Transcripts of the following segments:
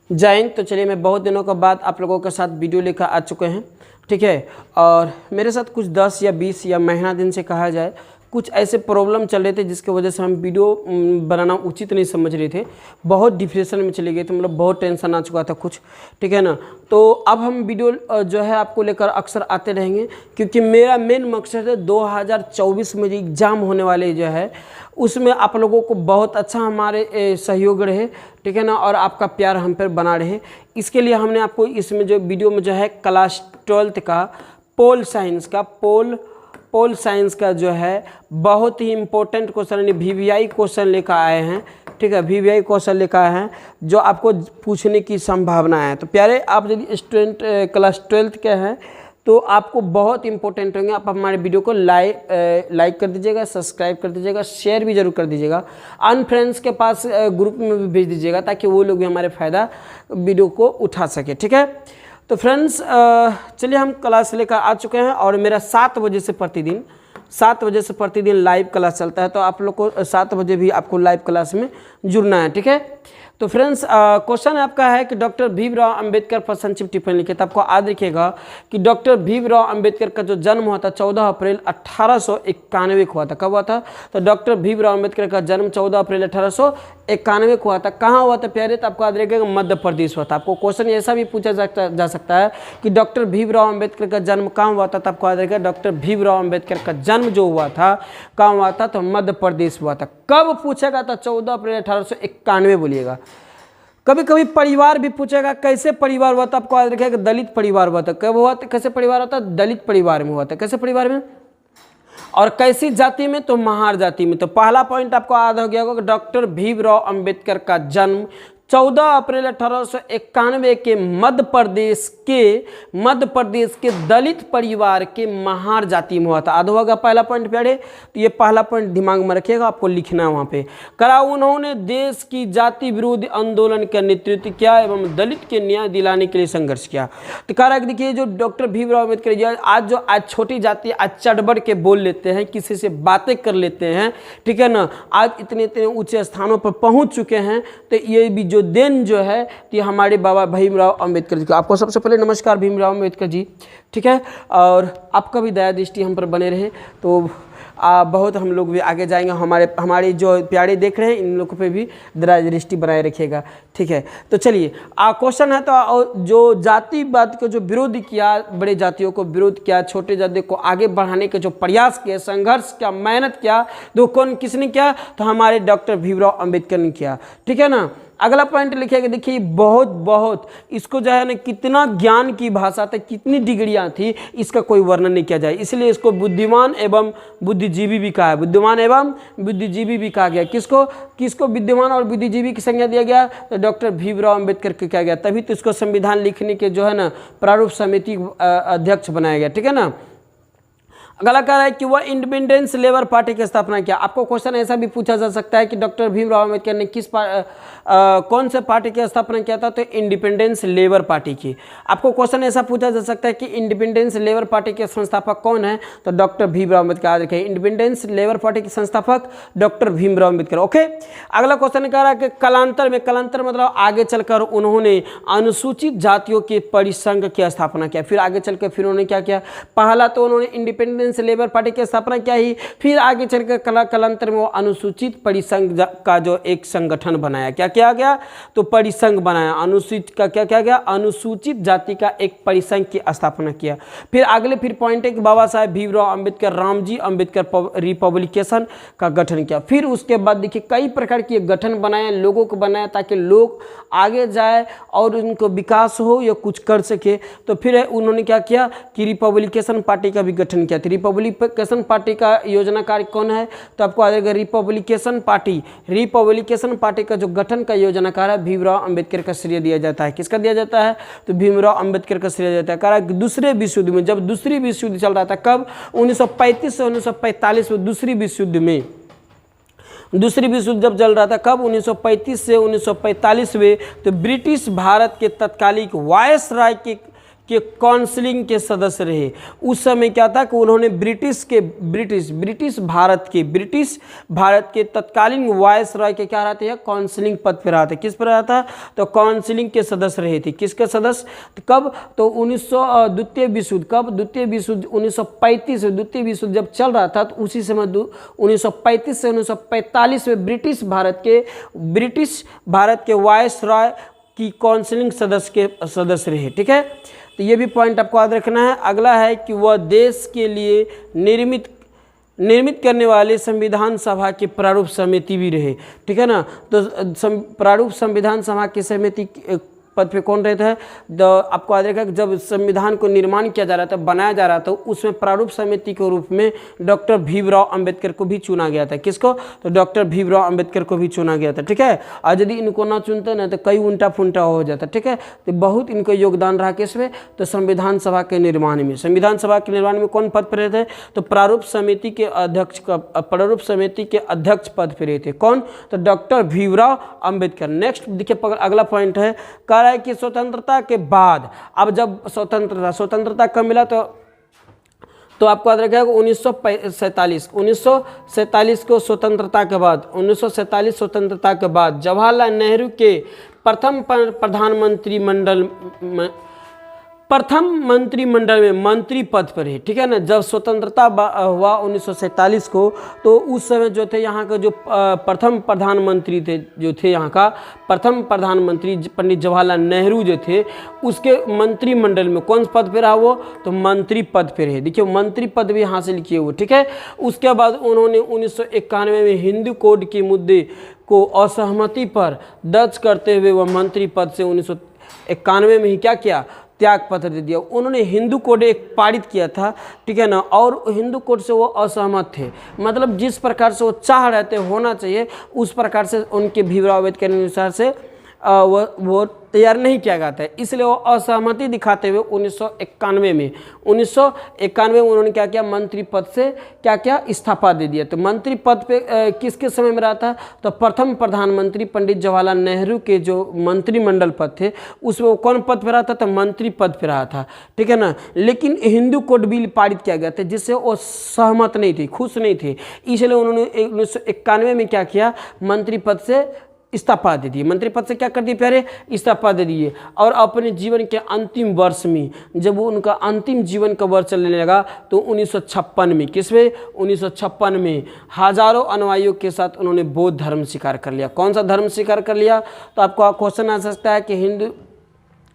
जय हिंद। तो चलिए, मैं बहुत दिनों के बाद आप लोगों के साथ वीडियो लेकर आ चुके हैं, ठीक है। और मेरे साथ कुछ 10 या 20 या महीना दिन से कहा जाए कुछ ऐसे प्रॉब्लम चल रहे थे जिसकी वजह से हम वीडियो बनाना उचित नहीं समझ रहे थे। बहुत डिप्रेशन में चले गए थे, मतलब बहुत टेंशन आ चुका था कुछ, ठीक है ना। तो अब हम वीडियो जो है आपको लेकर अक्सर आते रहेंगे, क्योंकि मेरा मेन मकसद है 2024 में जो एग्ज़ाम होने वाले जो है उसमें आप लोगों को बहुत अच्छा हमारे सहयोग रहे, ठीक है ना, और आपका प्यार हम पर बना रहे। इसके लिए हमने आपको इसमें जो वीडियो में जो है क्लास 12th का पोल साइंस का जो है बहुत ही इम्पोर्टेंट क्वेश्चन यानी VVI क्वेश्चन लेकर आए हैं, ठीक है। VVI क्वेश्चन लेकर आए हैं जो आपको पूछने की संभावना है। तो प्यारे, आप यदि स्टूडेंट क्लास 12th के हैं तो आपको बहुत इंपॉर्टेंट होंगे। आप हमारे वीडियो को लाइक कर दीजिएगा, सब्सक्राइब कर दीजिएगा, शेयर भी जरूर कर दीजिएगा, अन फ्रेंड्स के पास ग्रुप में भी भेज दीजिएगा ताकि वो लोग भी हमारे फ़ायदा वीडियो को उठा सके, ठीक है। तो फ्रेंड्स, चलिए हम क्लास लेकर आ चुके हैं और मेरा 7 बजे से प्रतिदिन लाइव क्लास चलता है। तो आप लोग को 7 बजे भी आपको लाइव क्लास में जुड़ना है, ठीक है। तो फ्रेंड्स, क्वेश्चन आपका है कि डॉक्टर भीमराव अंबेडकर पर संक्षिप्त टिप्पणी लिखिए। तो आपको याद रखिएगा कि डॉक्टर भीमराव अंबेडकर का जो जन्म हुआ था 14 अप्रैल 1891 को हुआ था। कब हुआ था? तो डॉक्टर भीमराव अंबेडकर का जन्म 14 अप्रैल 1891 को हुआ था। कहाँ हुआ था प्यारे? तो आपको याद रखिएगा मध्य प्रदेश हुआ था। आपको क्वेश्चन ऐसा भी पूछा जा सकता है कि डॉक्टर भीमराव अंबेडकर का जन्म कहाँ हुआ था? तो आपको याद रखिएगा डॉक्टर भीमराव अंबेडकर का जन्म जो हुआ था कहाँ हुआ था? तो मध्य प्रदेश हुआ था। कब पूछेगा? तो 14 अप्रैल 1891 बोलिएगा। कभी कभी परिवार भी पूछेगा, कैसे परिवार हुआ था? आपको याद रखिएगा दलित परिवार हुआ था। कब हुआ था? कैसे परिवार होता? दलित परिवार में हुआ था। कैसे परिवार में? और कैसी जाति में? तो महार जाति में। तो पहला पॉइंट आपको याद हो गया होगा कि डॉक्टर भीमराव अंबेडकर का जन्म 14 अप्रैल 1891 के मध्य प्रदेश के दलित परिवार के महार जाति में हुआ था। याद होगा पहला पॉइंट प्यारे? तो ये पहला पॉइंट दिमाग में रखिएगा, आपको लिखना है वहाँ पे। करा उन्होंने देश की जाति विरोधी आंदोलन का नेतृत्व किया एवं दलित के न्याय दिलाने के लिए संघर्ष किया। तो कह रहा है देखिए, जो डॉक्टर भीमराव अम्बेडकर आज छोटी जाति आज चढ़ के बोल लेते हैं, किसी से बातें कर लेते हैं, ठीक है ना, आज इतने ऊंचे स्थानों पर पहुँच चुके हैं। तो ये भी जो देन जो है कि हमारे बाबा भीमराव अंबेडकर जी को। आपको सबसे पहले नमस्कार भीमराव अंबेडकर जी, ठीक है। और आपका भी दया दृष्टि हम पर बने रहे तो बहुत हम लोग भी आगे जाएंगे। हमारे जो प्यारे देख रहे हैं इन लोगों पे भी दया दृष्टि बनाए रखिएगा, ठीक है। तो चलिए क्वेश्चन है, तो जो जातिवाद को जो विरोध किया, बड़े जातियों को विरोध किया, छोटे जाति को आगे बढ़ाने के जो प्रयास किए, संघर्ष किया, मेहनत किया, तो किसने किया? तो हमारे डॉक्टर भीमराव अंबेडकर ने किया, ठीक है ना। अगला पॉइंट लिखिएगा, देखिए बहुत इसको जो है ना कितना ज्ञान की भाषा थी, कितनी डिग्रियां थी, इसका कोई वर्णन नहीं किया जाए, इसलिए इसको बुद्धिमान एवं बुद्धिजीवी भी कहा है। बुद्धिमान एवं बुद्धिजीवी भी कहा गया। किसको बुद्धिमान और बुद्धिजीवी की संज्ञा दिया गया? तो डॉक्टर भीमराव अंबेडकर को किया गया। तभी तो इसको संविधान लिखने के जो है ना प्रारूप समिति अध्यक्ष बनाया गया, ठीक है ना। अगला कह रहा है कि वह इंडिपेंडेंस लेबर पार्टी की स्थापना किया। आपको क्वेश्चन ऐसा भी पूछा जा सकता है कि डॉक्टर भीमराव अंबेडकर ने कौन से पार्टी की स्थापना किया था? तो इंडिपेंडेंस लेबर पार्टी की। आपको क्वेश्चन ऐसा पूछा जा सकता है कि इंडिपेंडेंस लेबर पार्टी के संस्थापक कौन है? तो डॉक्टर भीमराव अंबेडकर। याद रखिए, इंडिपेंडेंस लेबर पार्टी के संस्थापक डॉक्टर भीमराव अंबेडकर, ओके। अगला क्वेश्चन कह रहा है कि कालांतर मतलब आगे चलकर उन्होंने अनुसूचित जातियों के परिसंघ की स्थापना किया। फिर आगे चलकर फिर उन्होंने क्या किया? पहला तो उन्होंने इंडिपेंडेंस लेबर पार्टी की स्थापना क्या ही, फिर आगे चलकर कालांतर में वो अनुसूचित परिसंघ का जो एक संगठन बनाया। क्या किया गया? तो परिसंघ बनाया। अनुसूचित का क्या गया? अनुसूचित जाति का एक परिसंघ की स्थापना किया। फिर पॉइंट है कि बाबा साहेब भीमराव अंबेडकर रामजी अंबेडकर रिपब्लिकेशन का गठन किया। फिर उसके बाद देखिए कई प्रकार के गठन बनाए, लोगों को बनाया ताकि लोग आगे जाए और उनको विकास हो या कुछ कर सके। तो फिर उन्होंने क्या किया कि रिपब्लिकेशन पार्टी का भी गठन किया। रिपब्लिकेशन पार्टी का योजनाकार कौन है? तो आपको आ जाएगा रिपब्लिकेशन पार्टी का जो गठन का योजनाकार है भीमराव अंबेडकर का श्रेय दिया जाता है। किसका दिया जाता है? तो भीमराव अंबेडकर का श्रेय जाता है। कहा दूसरे विश्व युद्ध में, जब दूसरी विश्व युद्ध चल रहा था, कब? 1935 से 1945 में दूसरी विश्व युद्ध जब चल रहा था, कब? 1935 से 1945 में। तो ब्रिटिश भारत के तत्कालिक वायसराय के काउंसिलिंग के सदस्य रहे। उस समय क्या था कि उन्होंने ब्रिटिश भारत के तत्कालीन वायसरॉय के क्या रहते हैं, काउंसिलिंग पद पर रहा था। किस पर रहा था, तो काउंसिलिंग के सदस्य रहे थे। किसके सदस्य, तो कब, तो द्वितीय विश्व युद्ध, कब, द्वितीय विश्व युद्ध 1935 में, द्वितीय विश्व युद्ध जब चल रहा था तो उसी समय 1935 से 1945 में ब्रिटिश भारत के वायसरॉय की काउंसिलिंग सदस्य रहे। ठीक है, तो ये भी पॉइंट आपको याद रखना है। अगला है कि वह देश के लिए निर्मित करने वाले संविधान सभा के प्रारूप समिति भी रहे। ठीक है ना, तो प्रारूप संविधान सभा की समिति पद पे कौन रहता है, आपको याद रखा कि जब संविधान को निर्माण किया जा रहा था, बनाया जा रहा था, उसमें प्रारूप समिति के रूप में डॉक्टर भीमराव अंबेडकर को भी चुना गया था। किसको, तो डॉक्टर भीमराव अंबेडकर को भी चुना गया था। ठीक है, और यदि इनको ना चुनते ना तो कई उल्टा फुंटा हो जाता। ठीक है, तो बहुत इनको योगदान रहा किसमें, तो संविधान सभा के निर्माण में। संविधान सभा के निर्माण में कौन पद पर रहते हैं, तो प्रारूप समिति के अध्यक्ष पद पर रहते। कौन, तो डॉक्टर भीमराव अंबेडकर। नेक्स्ट देखिए, अगला पॉइंट है कि स्वतंत्रता के बाद, अब जब स्वतंत्रता कब मिला, तो आपको याद रखिएगा 1947 को स्वतंत्रता के बाद, 1947 स्वतंत्रता के बाद जवाहरलाल नेहरू के प्रथम मंत्रिमंडल में मंत्री पद पर है। ठीक है ना, जब स्वतंत्रता हुआ 1947 को, तो उस समय जो थे यहाँ का जो प्रथम प्रधानमंत्री थे, जो थे यहाँ का प्रथम प्रधानमंत्री पंडित जवाहरलाल नेहरू जो थे, उसके मंत्रिमंडल में कौन पद पे रहा वो, तो मंत्री पद पे रहे। देखिए, मंत्री पद भी हासिल किए हुए। ठीक है, उसके बाद उन्होंने 1991 में हिंदू कोड के मुद्दे को असहमति पर दर्ज करते हुए वह मंत्री पद से 1991 में ही क्या किया, त्याग पत्र दे दिया। उन्होंने हिंदू कोड एक पारित किया था। ठीक है ना, और हिंदू कोड से वो असहमत थे, मतलब जिस प्रकार से वो चाह रहे थे होना चाहिए उस प्रकार से उनके भीमराव अम्बेडकर के अनुसार से वो तैयार नहीं किया गया था, इसलिए वो असहमति दिखाते हुए 1991 में उन्होंने क्या किया, मंत्री पद से क्या किया, इस्तीफा दे दिया। तो मंत्री पद पे किसके समय में रहा था, तो प्रथम प्रधानमंत्री पंडित जवाहरलाल नेहरू के जो मंत्रिमंडल पद थे उसमें वो कौन पद पे रहा था, तो मंत्री पद पे रहा था। ठीक है ना, लेकिन हिंदू कोड बिल पारित किया गया था जिससे वो सहमत नहीं थे, खुश नहीं थे, इसलिए उन्होंने 1991 में क्या किया, मंत्री पद से इस्तीफा दे दिए। मंत्री पद से क्या कर दिए प्यारे, इस्तीफा दे दिए। और अपने जीवन के अंतिम वर्ष में, जब वो उनका अंतिम जीवन का वर्ष चलने लगा, तो 1956 में, किसमें, 1956 में हजारों अनुयायियों के साथ उन्होंने बौद्ध धर्म स्वीकार कर लिया। कौन सा धर्म स्वीकार कर लिया, तो आपको क्वेश्चन आ सकता है कि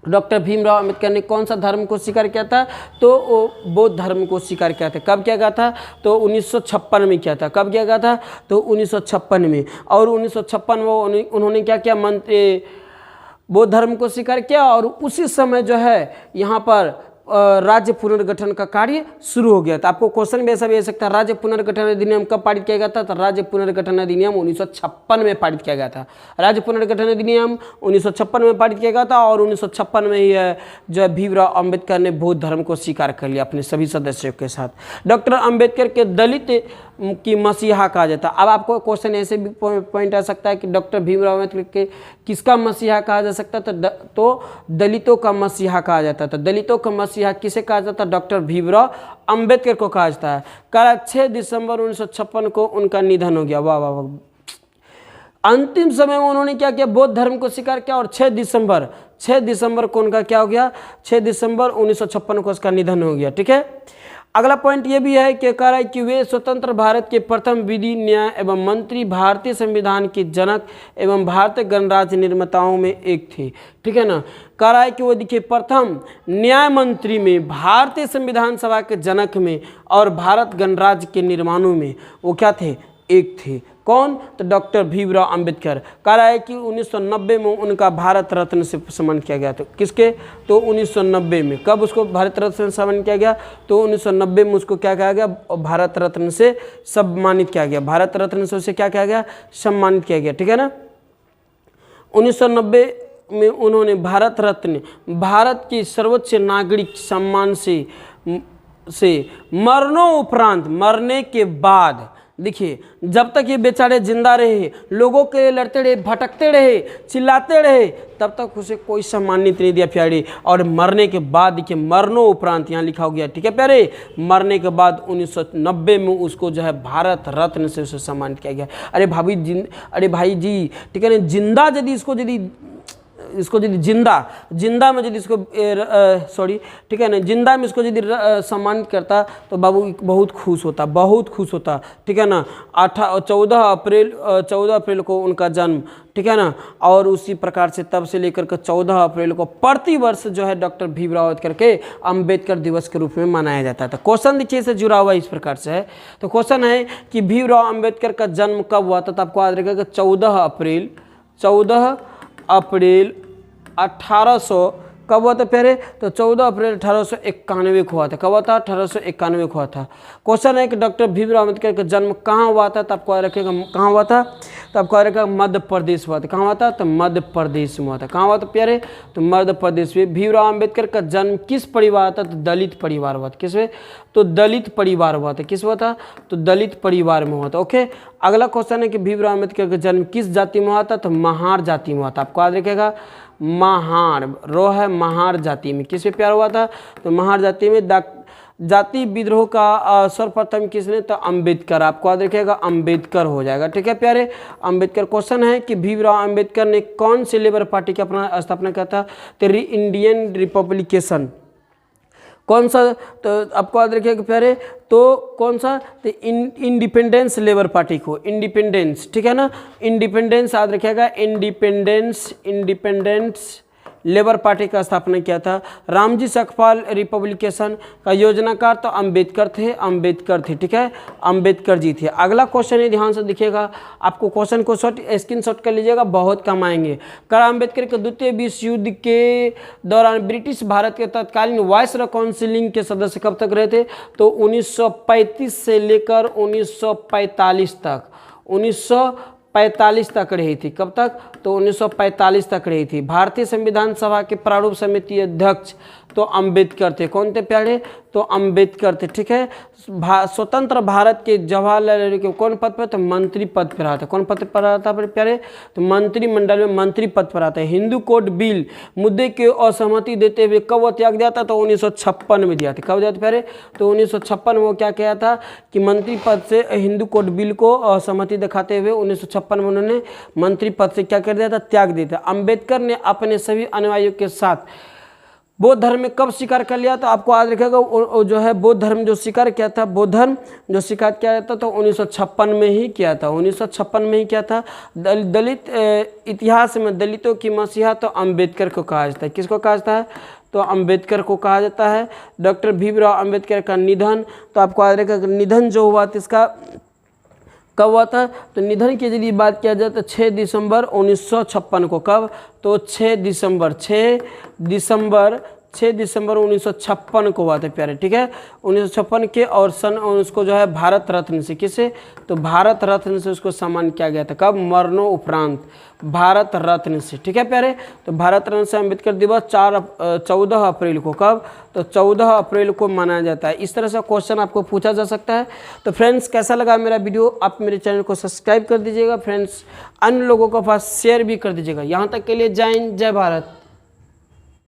डॉक्टर भीमराव अंबेडकर ने कौन सा धर्म को स्वीकार किया था, तो वो बौद्ध धर्म को स्वीकार किया था। कब किया गया था, तो 1956 में किया था। कब किया गया था, तो 1956 में। और 1956 में उन्होंने क्या किया, बौद्ध धर्म को स्वीकार किया। और उसी समय जो है यहाँ पर राज्य पुनर्गठन का कार्य शुरू हो गया था। आपको क्वेश्चन भी ऐसा भी आ सकता है, राज्य पुनर्गठन अधिनियम कब पारित किया गया था, तो राज्य पुनर्गठन अधिनियम 1956 में पारित किया गया था। राज्य पुनर्गठन अधिनियम 1956 में पारित किया गया था, और 1956 में ही जो है भीमराव अंबेडकर ने बौद्ध धर्म को स्वीकार कर लिया अपने सभी सदस्यों के साथ। डॉक्टर अंबेडकर के दलित की मसीहा कहा जाता। अब आपको क्वेश्चन ऐसे भी पॉइंट आ सकता है कि डॉक्टर भीमराव अंबेडकर के किसका मसीहा कहा जा सकता था, तो दलितों का मसीहा कहा जाता था। दलितों का मसीहा किसे कहा जाता है, डॉक्टर भीमराव अंबेडकर को कहा जाता है। कल 6 दिसंबर 1956 को उनका निधन हो गया। वाह वाह वाह, अंतिम समय में उन्होंने क्या किया, बौद्ध धर्म को स्वीकार किया। और 6 दिसंबर को उनका क्या हो गया, 6 दिसंबर 1956 को उसका निधन हो गया। ठीक है, अगला पॉइंट ये भी है कि कह रहा है कि वे स्वतंत्र भारत के प्रथम विधि न्याय एवं मंत्री, भारतीय संविधान के जनक एवं भारतीय गणराज्य निर्माताओं में एक थे। ठीक है ना, कह रहा है कि वो देखिए प्रथम न्याय मंत्री में, भारतीय संविधान सभा के जनक में और भारत गणराज्य के निर्माणों में वो क्या थे, एक थे। कौन, तो डॉक्टर भीमराव अंबेडकर। कह रहा है कि 1990 में उनका भारत रत्न से सम्मान किया गया। तो किसके, तो 1990 में। कब उसको भारत रत्न से सम्मानित किया गया, तो 1990 में उसको क्या कहा गया, भारत रत्न से सम्मानित किया गया। भारत रत्न से उसे क्या किया गया, सम्मानित किया गया। ठीक है ना, 1990 में उन्होंने भारत रत्न, भारत की सर्वोच्च नागरिक सम्मान से मरणोपरांत, मरने के बाद देखिए जब तक ये बेचारे जिंदा रहे, लोगों के लिए लड़ते रहे, भटकते रहे, चिल्लाते रहे, तब तक उसे कोई सम्मानित नहीं दिया प्यारे। और मरने के बाद देखिए मरणों उपरांत यहाँ लिखा हो गया, ठीक है प्यारे, मरने के बाद 1990 में उसको जो है भारत रत्न से उसे सम्मानित किया गया। अरे भाई जी, ठीक है ना, जिंदा यदि इसको यदि जिंदा में यदि इसको सॉरी, ठीक है ना, जिंदा में इसको यदि सम्मानित करता तो बाबू बहुत खुश होता, ठीक है ना। 14 अप्रैल को उनका जन्म, ठीक है ना। और उसी प्रकार से तब से लेकर के 14 अप्रैल को प्रतिवर्ष जो है डॉक्टर भीमराव अम्बेडकर के अम्बेडकर दिवस के रूप में मनाया जाता था। क्वेश्चन देखिए से जुड़ा हुआ इस प्रकार से है। तो क्वेश्चन है कि भीमराव अम्बेडकर का जन्म कब हुआ था, तो आपको याद रखेगा 14 अप्रैल 1800 कब हुआ था प्यारे, तो 14 अप्रैल 1891 को हुआ था। कब हुआ था, 1891 को हुआ था। क्वेश्चन है कि डॉक्टर भीमराव अम्बेडकर का जन्म कहाँ हुआ था, तो आपको याद रखेगा कहाँ हुआ था, तो आपको याद रखेगा मध्य प्रदेश हुआ था। कहाँ हुआ था, तो मध्य प्रदेश में हुआ था। कहाँ हुआ था प्यारे, तो मध्य प्रदेश में। भीमराव अम्बेडकर का जन्म किस परिवार था, तो दलित परिवार हुआ था। किसमें, तो दलित परिवार हुआ था। किस हुआ था, तो दलित परिवार में हुआ था। ओके, अगला क्वेश्चन है कि भीमराव अम्बेडकर का जन्म किस जाति में हुआ था, तो महार जाति में हुआ था। आपको याद रखेगा महार, रो है महार जाति में। किस पे प्यार हुआ था, तो महार जाति में। जाति विद्रोह का सर्वप्रथम किसने, तो अम्बेडकर। आपको याद रखिएगा अम्बेडकर हो जाएगा, ठीक है प्यारे, अम्बेडकर। क्वेश्चन है कि भीमराव अम्बेडकर ने कौन सी लेबर पार्टी की अपना स्थापना किया था, तो इंडियन रिपब्लिकेशन। कौन सा, तो आपको याद रखिएगा प्यारे, तो कौन सा, तो इंडिपेंडेंस लेबर पार्टी को, इंडिपेंडेंस, ठीक है ना, इंडिपेंडेंस याद रखिएगा, इंडिपेंडेंस लेबर पार्टी का स्थापना किया था। रामजी सकपाल रिपब्लिकेशन का योजनाकार तो अम्बेडकर थे, ठीक है, अम्बेडकर जी थे। अगला क्वेश्चन है, ध्यान से देखिएगा, आपको क्वेश्चन को स्क्रीनशॉट कर लीजिएगा, बहुत कम आएंगे। करा अम्बेडकर के द्वितीय विश्व युद्ध के दौरान ब्रिटिश भारत के तत्कालीन वायसरॉय काउंसिल के सदस्य कब तक रहे थे, तो 1935 से लेकर 1945 तक, 1945 तक रही थी। कब तक, तो 1945 तक रही थी। भारतीय संविधान सभा के प्रारूप समिति अध्यक्ष तो अम्बेडकर थे। कौन थे प्यारे, तो अम्बेडकर थे, ठीक है। स्वतंत्र भारत के जवाहरलाल नेहरू के कौन पद पर, तो मंत्री पद पर रहा था। कौन पद पर रहा था प्यारे, तो मंत्रिमंडल में मंत्री पद पर आता है। हिंदू कोड बिल मुद्दे की असहमति देते हुए कब वो त्याग दिया था, तो 1956 में दिया था। कब दिया था प्यारे, तो 1956 में वो क्या किया था कि मंत्री पद से हिंदू कोड बिल को असहमति दिखाते हुए 1956 में उन्होंने मंत्री पद से क्या कर दिया था, त्याग दिया था। अम्बेडकर ने अपने सभी अनुयायियों के साथ बौद्ध धर्म में कब स्वीकार कर लिया, तो आपको याद रखेगा जो है बौद्ध धर्म जो स्वीकार किया था, बौद्ध धर्म जो स्वीकार किया जाता तो 1956 में ही किया था, 1956 में ही किया था। दलित इतिहास में दलितों की मसीहा तो अम्बेडकर को कहा जाता है। किसको कहा जाता है, तो अम्बेडकर को कहा जाता है। डॉक्टर भीमराव अम्बेडकर का निधन, तो आपको याद रखेगा निधन जो हुआ था इसका कब हुआ था, तो निधन की यदि बात किया जाए तो 6 दिसंबर 1956 को। कब, तो 6 दिसंबर 1956 को हुआ था प्यारे, ठीक है, 1956 के। और सन उसको जो है भारत रत्न से, किसे, तो भारत रत्न से उसको सम्मानित किया गया था। कब, मरणों उपरांत भारत रत्न से, ठीक है प्यारे। तो भारत रत्न से अम्बेडकर दिवस 14 अप्रैल को, कब, तो 14 अप्रैल को मनाया जाता है। इस तरह से क्वेश्चन आपको पूछा जा सकता है। तो फ्रेंड्स कैसा लगा मेरा वीडियो, आप मेरे चैनल को सब्सक्राइब कर दीजिएगा फ्रेंड्स, अन्य लोगों के पास शेयर भी कर दीजिएगा। यहाँ तक के लिए जय हिंद, जय भारत।